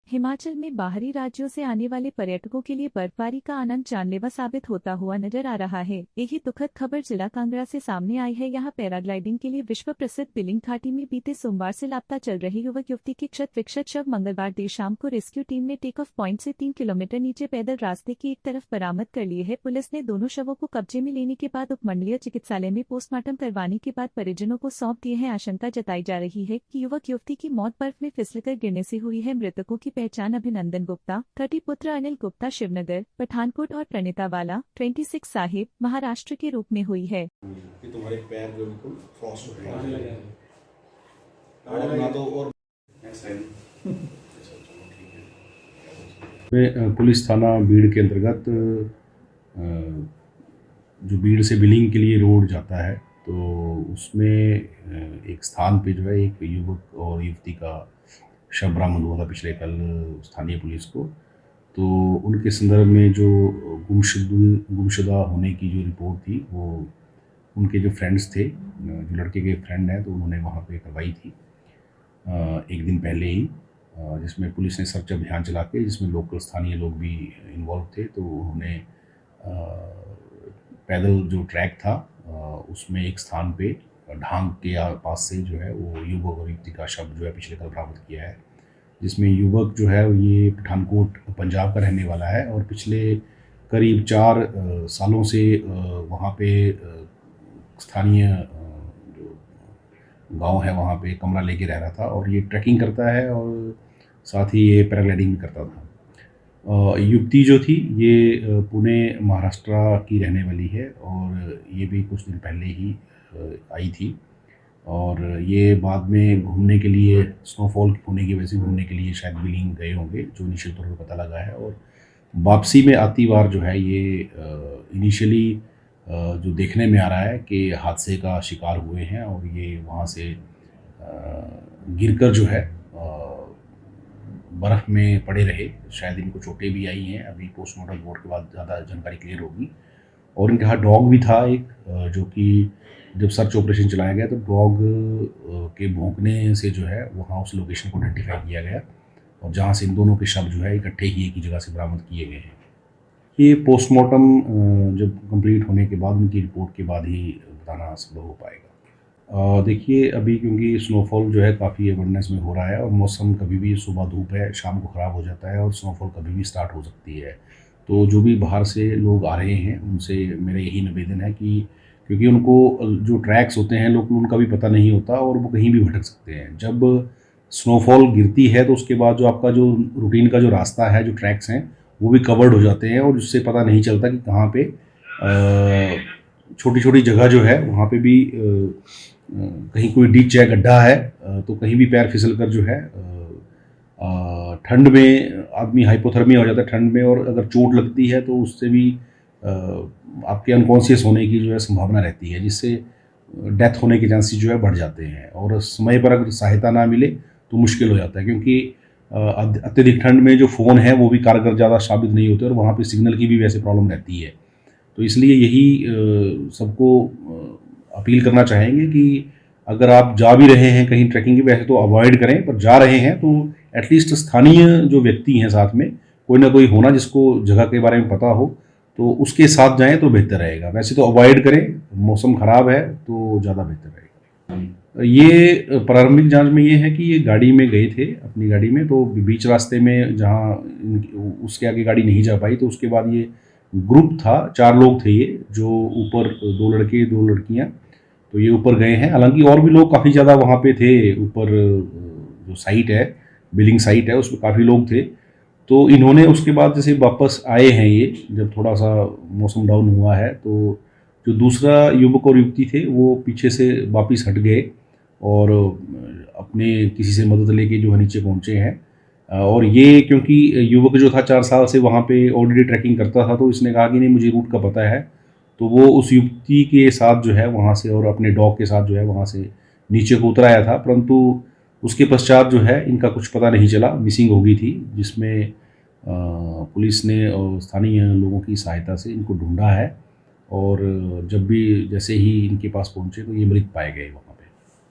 हिमाचल में बाहरी राज्यों से आने वाले पर्यटकों के लिए बर्फबारी का आनंद जानलेवा साबित होता हुआ नजर आ रहा है। यही दुखद खबर जिला कांगड़ा से सामने आई है। यहाँ पैराग्लाइडिंग के लिए विश्व प्रसिद्ध पिलिंग घाटी में बीते सोमवार से लापता चल रही युवक युवती की क्षत विक्षत शव मंगलवार देर शाम को रेस्क्यू टीम ने टेक ऑफ पॉइंट से 3 किलोमीटर नीचे पैदल रास्ते की एक तरफ बरामद कर लिए है। पुलिस ने दोनों शवों को कब्जे में लेने के बाद उपमंडलीय चिकित्सालय में पोस्टमार्टम करवाने के बाद परिजनों को सौंप दिए हैं। आशंका जताई जा रही है कि युवक युवती की मौत बर्फ में फिसलकर गिरने से हुई है। मृतकों की पहचान अभिनंदन गुप्ता 30 पुत्र अनिल गुप्ता शिवनगर पठानकोट और प्रणीता वाला 26 साहिब महाराष्ट्र के रूप में हुई है। कि तुम्हारे पैर जो बिल्कुल फ्रॉस्ट हो गए और ना तो और पुलिस थाना बीड़ के अंतर्गत जो बीड़ से बिलिंग के लिए रोड जाता है तो उसमें एक स्थान पे जो है एक युवक और युवती का शव बरामद हुआ था पिछले कल स्थानीय पुलिस को। तो उनके संदर्भ में जो गुमशुदा होने की जो रिपोर्ट थी वो उनके जो फ्रेंड्स थे, जो लड़के के फ्रेंड हैं, तो उन्होंने वहाँ पे करवाई थी एक दिन पहले ही, जिसमें पुलिस ने सर्च अभियान चला के, जिसमें लोकल स्थानीय लोग भी इन्वॉल्व थे। तो उन्होंने पैदल जो ट्रैक था उसमें एक स्थान पे ढांग के पास से जो है वो युवक और युवती का शव जो है पिछले कल बरामद किया है, जिसमें युवक जो है ये पठानकोट पंजाब का रहने वाला है और पिछले करीब 4 सालों से वहाँ पे स्थानीय जो गांव है वहाँ पे कमरा लेके रह रहा था और ये ट्रैकिंग करता है और साथ ही ये पैराग्लाइडिंग भी करता था। युवती जो थी ये पुणे महाराष्ट्र की रहने वाली है और ये भी कुछ दिन पहले ही आई थी और ये बाद में घूमने के लिए, स्नोफॉल होने की वजह से घूमने के लिए शायद बिलिंग गए होंगे, जो इनिशियल तौर पर पता लगा है। और वापसी में आती बार जो है ये इनिशियली जो देखने में आ रहा है कि हादसे का शिकार हुए हैं और ये वहाँ से गिरकर जो है बर्फ़ में पड़े रहे। शायद इनको चोटें भी आई हैं, अभी पोस्टमार्टम रिपोर्ट के बाद ज़्यादा जानकारी क्लियर होगी। और इनके हाथ डॉग भी था एक, जो कि जब सर्च ऑपरेशन चलाया गया तो डॉग के भौंकने से जो है वहाँ उस लोकेशन को आइडेंटिफाई किया गया और जहाँ से इन दोनों के शव जो है इकट्ठे ही एक ही जगह से बरामद किए गए हैं। ये पोस्टमार्टम जब कंप्लीट होने के बाद उनकी रिपोर्ट के बाद ही बताना संभव हो पाएगा। देखिए अभी क्योंकि स्नोफॉल जो है काफ़ी अबंडेंस में हो रहा है और मौसम कभी भी, सुबह धूप है शाम को ख़राब हो जाता है और स्नोफॉल कभी भी स्टार्ट हो सकती है। तो जो भी बाहर से लोग आ रहे हैं उनसे मेरा यही निवेदन है कि क्योंकि उनको जो ट्रैक्स होते हैं लोग उनका भी पता नहीं होता और वो कहीं भी भटक सकते हैं। जब स्नोफॉल गिरती है तो उसके बाद जो आपका जो रूटीन का जो रास्ता है, जो ट्रैक्स हैं, वो भी कवर्ड हो जाते हैं और उससे पता नहीं चलता कि कहाँ पे छोटी छोटी जगह जो है वहाँ पे भी कहीं कोई डिच है, गड्ढा है, तो कहीं भी पैर फिसल कर जो है ठंड में आदमी हाइपोथर्मिया हो जाता है ठंड में, और अगर चोट लगती है तो उससे भी आपके अनकॉन्शियस होने की जो है संभावना रहती है, जिससे डेथ होने के चांसेस जो है बढ़ जाते हैं। और समय पर अगर सहायता ना मिले तो मुश्किल हो जाता है, क्योंकि अत्यधिक ठंड में जो फ़ोन है वो भी कारगर ज़्यादा साबित नहीं होते और वहाँ पे सिग्नल की भी वैसे प्रॉब्लम रहती है। तो इसलिए यही सबको अपील करना चाहेंगे कि अगर आप जा भी रहे हैं कहीं ट्रैकिंग की, वैसे तो अवॉइड करें, पर जा रहे हैं तो एटलीस्ट स्थानीय जो व्यक्ति हैं साथ में कोई ना कोई होना जिसको जगह के बारे में पता हो, तो उसके साथ जाएं तो बेहतर रहेगा। वैसे तो अवॉइड करें, मौसम ख़राब है तो ज़्यादा बेहतर रहेगा। ये प्रारंभिक जांच में ये है कि ये गाड़ी में गए थे, अपनी गाड़ी में, तो बीच रास्ते में जहाँ उसके आगे गाड़ी नहीं जा पाई तो उसके बाद ये ग्रुप था, 4 लोग थे ये, जो ऊपर 2 लड़के 2 लड़कियाँ, तो ये ऊपर गए हैं। हालांकि और भी लोग काफ़ी ज़्यादा वहाँ पे थे, ऊपर जो साइट है, बिलिंग साइट है, उसमें काफ़ी लोग थे। तो इन्होंने उसके बाद जैसे वापस आए हैं, ये जब थोड़ा सा मौसम डाउन हुआ है, तो जो दूसरा युवक और युवती थे वो पीछे से वापस हट गए और अपने किसी से मदद लेके जो है नीचे पहुँचे हैं। और ये क्योंकि युवक जो था 4 साल से वहाँ पे ऑलरेडी ट्रैकिंग करता था, तो इसने कहा कि नहीं मुझे रूट का पता है, तो वो उस युवती के साथ जो है वहाँ से और अपने डॉग के साथ जो है वहाँ से नीचे को उतर आया था। परंतु उसके पश्चात जो है इनका कुछ पता नहीं चला, मिसिंग हो गई थी, जिसमें पुलिस ने और स्थानीय लोगों की सहायता से इनको ढूंढा है और जब भी जैसे ही इनके पास पहुँचे तो ये मृत पाए गए।